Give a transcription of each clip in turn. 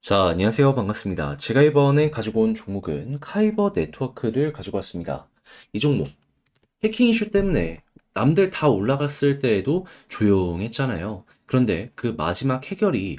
자, 안녕하세요. 반갑습니다. 제가 이번에 가지고 온 종목은 카이버 네트워크를 가지고 왔습니다. 이 종목, 해킹 이슈 때문에 남들 다 올라갔을 때에도 조용했잖아요. 그런데 그 마지막 해결이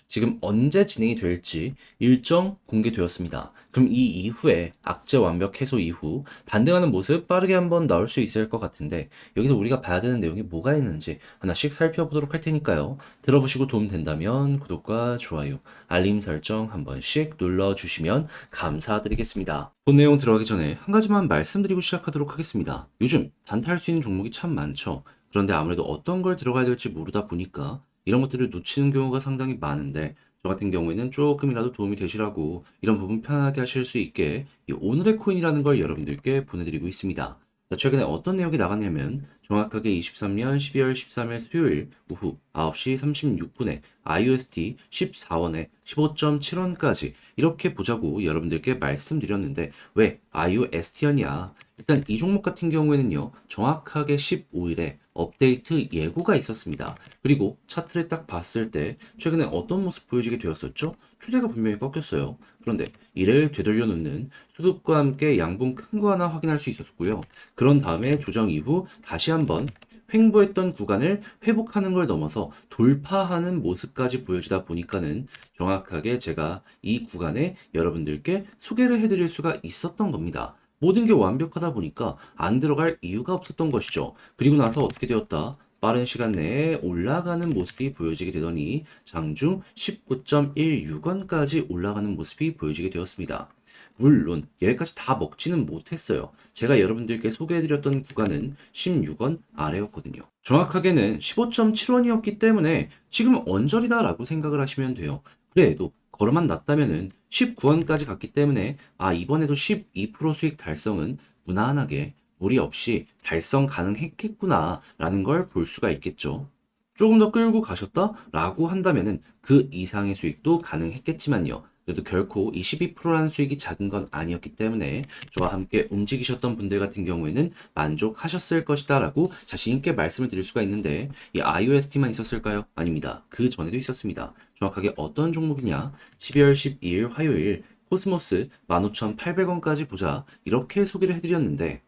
지금 언제 진행이 될지 일정 공개되었습니다. 그럼 이 이후에 악재 완벽 해소 이후 반등하는 모습 빠르게 한번 나올 수 있을 것 같은데 여기서 우리가 봐야 되는 내용이 뭐가 있는지 하나씩 살펴보도록 할 테니까요. 들어보시고 도움 된다면 구독과 좋아요, 알림 설정 한 번씩 눌러주시면 감사드리겠습니다. 본 내용 들어가기 전에 한 가지만 말씀드리고 시작하도록 하겠습니다. 요즘 단타할 수 있는 종목이 참 많죠. 그런데 아무래도 어떤 걸 들어가야 될지 모르다 보니까 이런 것들을 놓치는 경우가 상당히 많은데 저 같은 경우에는 조금이라도 도움이 되시라고 이런 부분 편하게 하실 수 있게 이 오늘의 코인이라는 걸 여러분들께 보내드리고 있습니다. 자, 최근에 어떤 내용이 나갔냐면 정확하게 23년 12월 13일 수요일 오후 9시 36분에 IUSD 14원에 15.7원까지 이렇게 보자고 여러분들께 말씀드렸는데 왜 IUSD였냐? 일단 이 종목 같은 경우에는요, 정확하게 15일에 업데이트 예고가 있었습니다. 그리고 차트를 딱 봤을 때 최근에 어떤 모습 보여지게 되었었죠? 추세가 분명히 꺾였어요. 그런데 이를 되돌려 놓는 수급과 함께 양봉 큰 거 하나 확인할 수 있었고요. 그런 다음에 조정 이후 다시 한번 횡보했던 구간을 회복하는 걸 넘어서 돌파하는 모습까지 보여지다 보니까는 정확하게 제가 이 구간에 여러분들께 소개를 해드릴 수가 있었던 겁니다. 모든 게 완벽하다 보니까 안 들어갈 이유가 없었던 것이죠. 그리고 나서 어떻게 되었다? 빠른 시간 내에 올라가는 모습이 보여지게 되더니 장중 19.16원까지 올라가는 모습이 보여지게 되었습니다. 물론 여기까지 다 먹지는 못했어요. 제가 여러분들께 소개해드렸던 구간은 16원 아래였거든요. 정확하게는 15.7원이었기 때문에 지금 언저리다라고 생각을 하시면 돼요. 그래도 걸어만 놨다면은 19원까지 갔기 때문에 이번에도 12% 수익 달성은 무난하게 무리 없이 달성 가능했겠구나라는 걸 볼 수가 있겠죠. 조금 더 끌고 가셨다라고 한다면은 그 이상의 수익도 가능했겠지만요. 그래도 결코 이 12%라는 수익이 작은 건 아니었기 때문에 저와 함께 움직이셨던 분들 같은 경우에는 만족하셨을 것이다라고 자신 있게 말씀을 드릴 수가 있는데 이 IOST만 있었을까요? 아닙니다. 그 전에도 있었습니다. 정확하게 어떤 종목이냐? 12월 12일 화요일 코스모스 15,800원까지 보자 이렇게 소개를 해드렸는데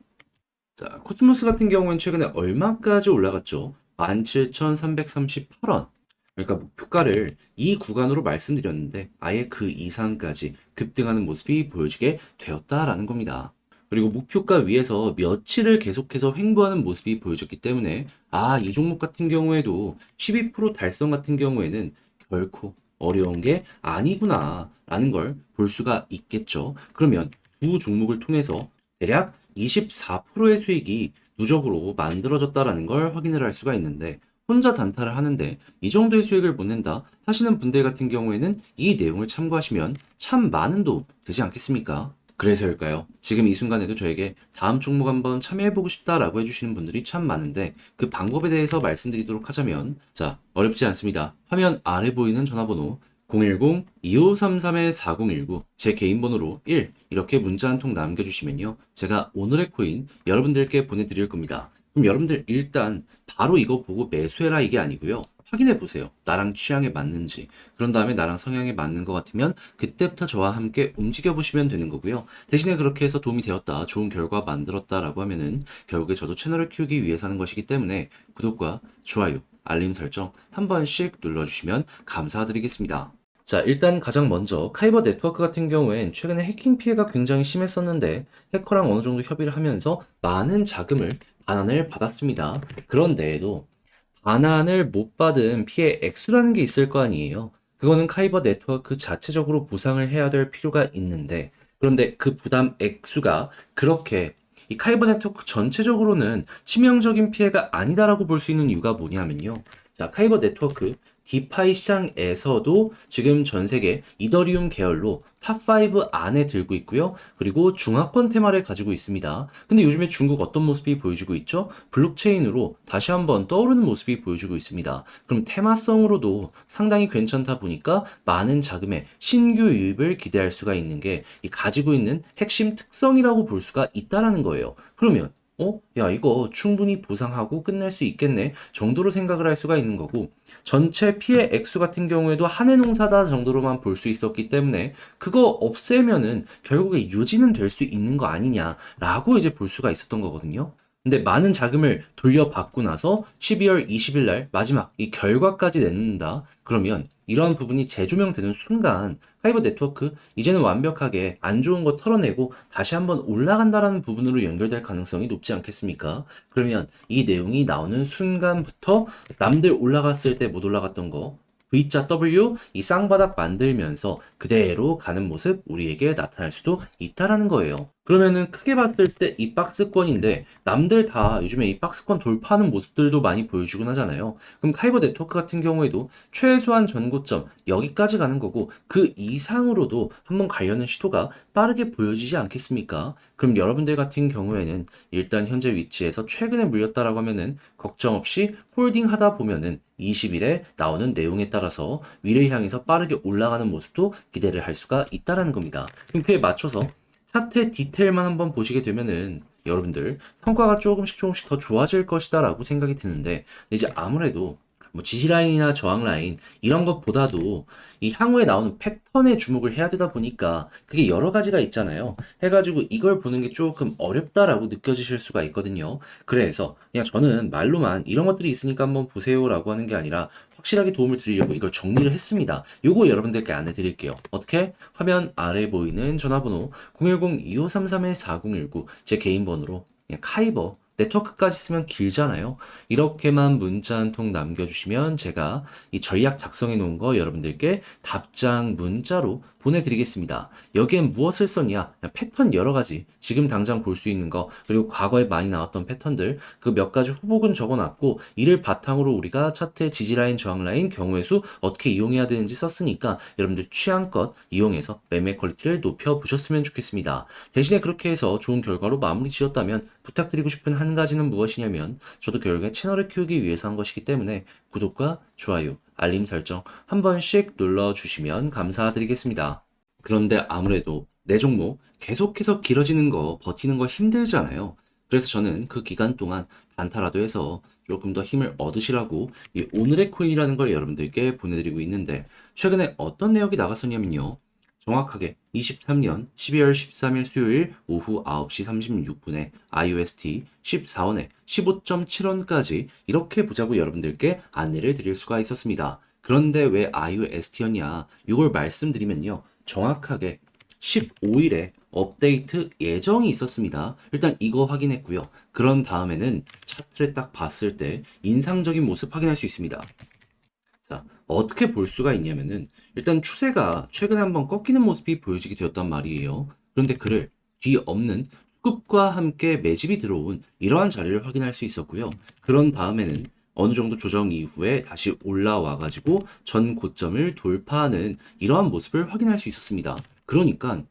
자, 코스모스 같은 경우는 최근에 얼마까지 올라갔죠? 17,338원. 그러니까 목표가를 이 구간으로 말씀드렸는데 아예 그 이상까지 급등하는 모습이 보여지게 되었다라는 겁니다. 그리고 목표가 위에서 며칠을 계속해서 횡보하는 모습이 보여졌기 때문에 이 종목 같은 경우에도 12% 달성 같은 경우에는 결코 어려운 게 아니구나라는 걸 볼 수가 있겠죠. 그러면 두 종목을 통해서 대략 24%의 수익이 누적으로 만들어졌다라는 걸 확인을 할 수가 있는데 혼자 단타를 하는데 이 정도의 수익을 못 낸다 하시는 분들 같은 경우에는 이 내용을 참고하시면 참 많은 도움 되지 않겠습니까? 그래서일까요? 지금 이 순간에도 저에게 다음 종목 한번 참여해보고 싶다라고 해주시는 분들이 참 많은데 그 방법에 대해서 말씀드리도록 하자면 자, 어렵지 않습니다. 화면 아래 보이는 전화번호 010-2533-4019 제 개인 번호로 1 이렇게 문자 한 통 남겨주시면요. 제가 오늘의 코인 여러분들께 보내드릴 겁니다. 그럼 여러분들 일단 바로 이거 보고 매수해라 이게 아니고요. 확인해 보세요. 나랑 취향에 맞는지. 그런 다음에 나랑 성향에 맞는 것 같으면 그때부터 저와 함께 움직여 보시면 되는 거고요. 대신에 그렇게 해서 도움이 되었다, 좋은 결과 만들었다라고 하면은 결국에 저도 채널을 키우기 위해서 하는 것이기 때문에 구독과 좋아요, 알림 설정 한 번씩 눌러주시면 감사드리겠습니다. 자, 일단 가장 먼저 카이버 네트워크 같은 경우엔 최근에 해킹 피해가 굉장히 심했었는데 해커랑 어느 정도 협의를 하면서 많은 자금을 반환을 받았습니다. 그런데에도 반환을 못 받은 피해 액수라는 게 있을 거 아니에요. 그거는 카이버 네트워크 자체적으로 보상을 해야 될 필요가 있는데 그런데 그 부담 액수가 그렇게 이 카이버 네트워크 전체적으로는 치명적인 피해가 아니다라고 볼 수 있는 이유가 뭐냐면요. 자, 카이버 네트워크 디파이 시장에서도 지금 전 세계 이더리움 계열로 탑5 안에 들고 있고요. 그리고 중화권 테마를 가지고 있습니다. 근데 요즘에 중국 어떤 모습이 보여지고 있죠? 블록체인으로 다시 한번 떠오르는 모습이 보여지고 있습니다. 그럼 테마성으로도 상당히 괜찮다 보니까 많은 자금의 신규 유입을 기대할 수가 있는 게 이 가지고 있는 핵심 특성이라고 볼 수가 있다라는 거예요. 그러면 야, 이거 충분히 보상하고 끝낼 수 있겠네 정도로 생각을 할 수가 있는 거고, 전체 피해 액수 같은 경우에도 한 해 농사다 정도로만 볼 수 있었기 때문에 그거 없애면은 결국에 유지는 될 수 있는 거 아니냐라고 이제 볼 수가 있었던 거거든요. 근데 많은 자금을 돌려받고 나서 12월 20일 날 마지막 이 결과까지 낸다. 그러면 이러한 부분이 재조명되는 순간 파이버 네트워크 이제는 완벽하게 안 좋은 거 털어내고 다시 한번 올라간다라는 부분으로 연결될 가능성이 높지 않겠습니까? 그러면 이 내용이 나오는 순간부터 남들 올라갔을 때 못 올라갔던 거 V자 W 이 쌍바닥 만들면서 그대로 가는 모습 우리에게 나타날 수도 있다라는 거예요. 그러면은 크게 봤을 때 이 박스권인데 남들 다 요즘에 이 박스권 돌파하는 모습들도 많이 보여주곤 하잖아요. 그럼 카이버 네트워크 같은 경우에도 최소한 전고점 여기까지 가는 거고 그 이상으로도 한번 가려는 시도가 빠르게 보여지지 않겠습니까? 그럼 여러분들 같은 경우에는 일단 현재 위치에서 최근에 물렸다라고 하면은 걱정 없이 홀딩 하다 보면은 20일에 나오는 내용에 따라서 위를 향해서 빠르게 올라가는 모습도 기대를 할 수가 있다라는 겁니다. 그럼 그에 맞춰서 차트의 디테일만 한번 보시게 되면은 여러분들 성과가 조금씩 더 좋아질 것이다라고 생각이 드는데, 이제 아무래도 뭐 지지 라인이나 저항 라인 이런 것보다도 이 향후에 나오는 패턴에 주목을 해야 되다 보니까 그게 여러 가지가 있잖아요. 해가지고 이걸 보는 게 조금 어렵다라고 느껴지실 수가 있거든요. 그래서 그냥 저는 말로만 이런 것들이 있으니까 한번 보세요라고 하는 게 아니라 확실하게 도움을 드리려고 이걸 정리를 했습니다. 요거 여러분들께 안내 드릴게요. 어떻게? 화면 아래 보이는 전화번호 010-2533-4019 제 개인 번호로 그냥 카이버 네트워크까지 쓰면 길잖아요. 이렇게만 문자 한 통 남겨주시면 제가 이 전략 작성해 놓은 거 여러분들께 답장 문자로 보내드리겠습니다. 여기엔 무엇을 썼냐? 패턴 여러 가지, 지금 당장 볼 수 있는 거, 그리고 과거에 많이 나왔던 패턴들, 그 몇 가지 후보군 적어놨고, 이를 바탕으로 우리가 차트의 지지라인, 저항라인, 경우의 수 어떻게 이용해야 되는지 썼으니까 여러분들 취향껏 이용해서 매매 퀄리티를 높여보셨으면 좋겠습니다. 대신에 그렇게 해서 좋은 결과로 마무리 지었다면 부탁드리고 싶은 한 가지는 무엇이냐면, 저도 결국에 채널을 키우기 위해서 한 것이기 때문에 구독과 좋아요, 알림 설정 한 번씩 눌러주시면 감사드리겠습니다. 그런데 아무래도 내 종목 계속해서 길어지는 거 버티는 거 힘들잖아요. 그래서 저는 그 기간 동안 단타라도 해서 조금 더 힘을 얻으시라고 이 오늘의 코인이라는 걸 여러분들께 보내드리고 있는데, 최근에 어떤 내역이 나갔었냐면요. 정확하게 23년 12월 13일 수요일 오후 9시 36분에 IUST 14원에 15.7원까지 이렇게 보자고 여러분들께 안내를 드릴 수가 있었습니다. 그런데 왜 IUST였냐? 이걸 말씀드리면요. 정확하게 15일에 업데이트 예정이 있었습니다. 일단 이거 확인했고요. 그런 다음에는 차트를 딱 봤을 때 인상적인 모습 확인할 수 있습니다. 자, 어떻게 볼 수가 있냐면은 일단 추세가 최근에 한번 꺾이는 모습이 보여지게 되었단 말이에요. 그런데 그를 뒤엎는 수급과 함께 매집이 들어온 이러한 자리를 확인할 수 있었고요. 그런 다음에는 어느 정도 조정 이후에 다시 올라와 가지고 전 고점을 돌파하는 이러한 모습을 확인할 수 있었습니다. 그러니까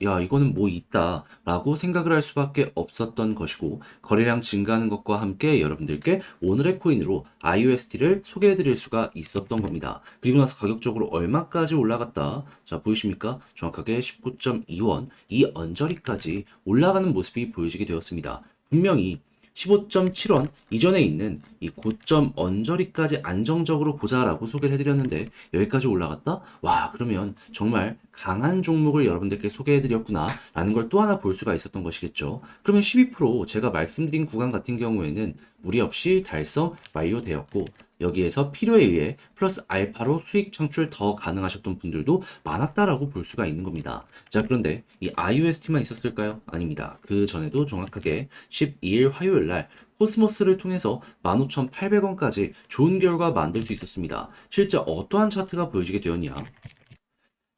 야, 이거는 뭐 있다라고 생각을 할 수밖에 없었던 것이고, 거래량 증가하는 것과 함께 여러분들께 오늘의 코인으로 IUST를 소개해 드릴 수가 있었던 겁니다. 그리고 나서 가격적으로 얼마까지 올라갔다. 자, 보이십니까? 정확하게 19.2원 이 언저리까지 올라가는 모습이 보여지게 되었습니다. 분명히 15.7원 이전에 있는 이 고점 언저리까지 안정적으로 보자라고 소개를 해드렸는데 여기까지 올라갔다? 와, 그러면 정말 강한 종목을 여러분들께 소개해드렸구나 라는 걸 또 하나 볼 수가 있었던 것이겠죠. 그러면 12% 제가 말씀드린 구간 같은 경우에는 무리 없이 달성 완료되었고, 여기에서 필요에 의해 플러스 알파로 수익 창출 더 가능하셨던 분들도 많았다라고 볼 수가 있는 겁니다. 자, 그런데 이 IUST만 있었을까요? 아닙니다. 그 전에도 정확하게 12일 화요일 날 코스모스를 통해서 15,800원까지 좋은 결과 만들 수 있었습니다. 실제 어떠한 차트가 보여지게 되었냐?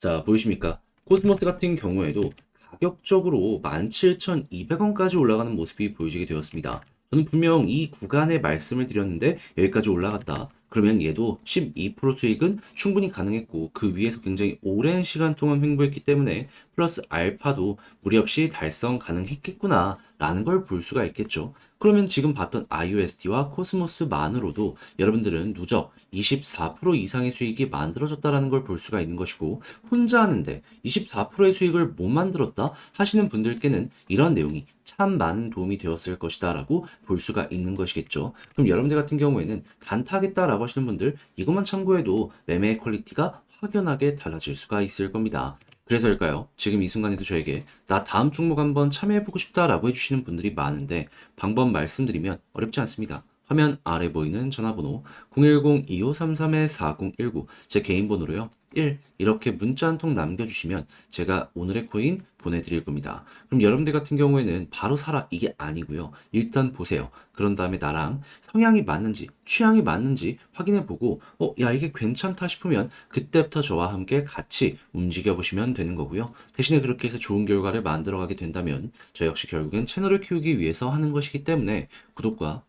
자, 보이십니까? 코스모스 같은 경우에도 가격적으로 17,200원까지 올라가는 모습이 보여지게 되었습니다. 저는 분명 이 구간에 말씀을 드렸는데 여기까지 올라갔다. 그러면 얘도 12% 수익은 충분히 가능했고 그 위에서 굉장히 오랜 시간 동안 횡보했기 때문에 플러스 알파도 무리 없이 달성 가능했겠구나 라는 걸 볼 수가 있겠죠. 그러면 지금 봤던 IUSD와 코스모스만으로도 여러분들은 누적 24% 이상의 수익이 만들어졌다라는 걸 볼 수가 있는 것이고, 혼자 하는데 24%의 수익을 못 만들었다 하시는 분들께는 이런 내용이 참 많은 도움이 되었을 것이다 라고 볼 수가 있는 것이겠죠. 그럼 여러분들 같은 경우에는 단타하겠다라고 하시는 분들, 이것만 참고해도 매매의 퀄리티가 확연하게 달라질 수가 있을 겁니다. 그래서일까요? 지금 이 순간에도 저에게 나 다음 종목 한번 참여해보고 싶다라고 해주시는 분들이 많은데, 방법 말씀드리면 어렵지 않습니다. 화면 아래 보이는 전화번호 010-2533-4019, 제 개인 번호로요. 1 이렇게 문자 한 통 남겨주시면 제가 오늘의 코인 보내드릴 겁니다. 그럼 여러분들 같은 경우에는 바로 사라 이게 아니고요. 일단 보세요. 그런 다음에 나랑 성향이 맞는지 취향이 맞는지 확인해보고 야 이게 괜찮다 싶으면 그때부터 저와 함께 같이 움직여 보시면 되는 거고요. 대신에 그렇게 해서 좋은 결과를 만들어가게 된다면 저 역시 결국엔 채널을 키우기 위해서 하는 것이기 때문에 구독과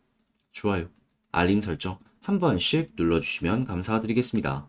좋아요, 알림 설정 한 번씩 눌러주시면 감사드리겠습니다.